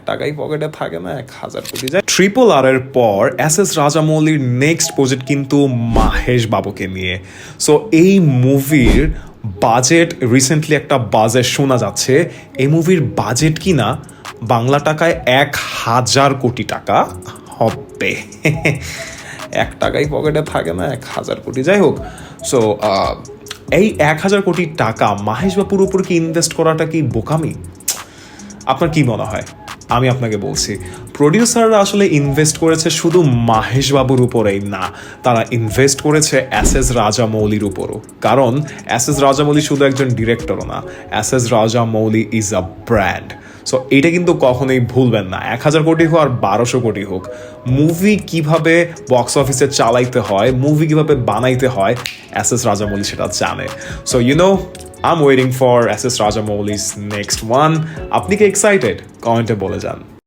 টাকাই পকেটে থাকে না, 1,000 কোটি যায়। RRR এর পর এস রাজামৌলির নেক্সট প্রজেক্ট কিন্তু মাহেশ বাবুকে নিয়ে। সো এই মুভির বাজেট রিসেন্টলি একটা বাজেট শোনা যাচ্ছে, এই মুভির বাজেট কিনা বাংলা টাকায় 1,000 কোটি টাকা হবে। টাকাই পকেটে থাকে না, 1,000 কোটি। যাই হোক, সো এই 1,000 কোটি টাকা মাহেশ বাবুর উপর কি ইনভেস্ট করাটা কি বোকামি? আপনার কি মনে হয়? আমি আপনাকে বলছি, প্রডিউসাররা আসলে ইনভেস্ট করেছে শুধু মাহেশ বাবুর উপরেই না, তারা ইনভেস্ট করেছে এস রাজামৌলির উপরও। কারণ এস রাজামৌলি শুধু একজন ডিরেক্টরও না, S Rajamouli is a brand. So এটা কিন্তু কখনোই ভুলবেন না, 1,000 কোটি হোক আর 1,200 কোটি হোক, মুভি কিভাবে বক্স অফিসে চালাইতে হয়, মুভি কিভাবে বানাইতে হয়, এস রাজামৌলি সেটা জানে। So I'm waiting for S.S. Rajamouli's next one. আপনি কি এক্সাইটেড? কমেন্টে বলে যান।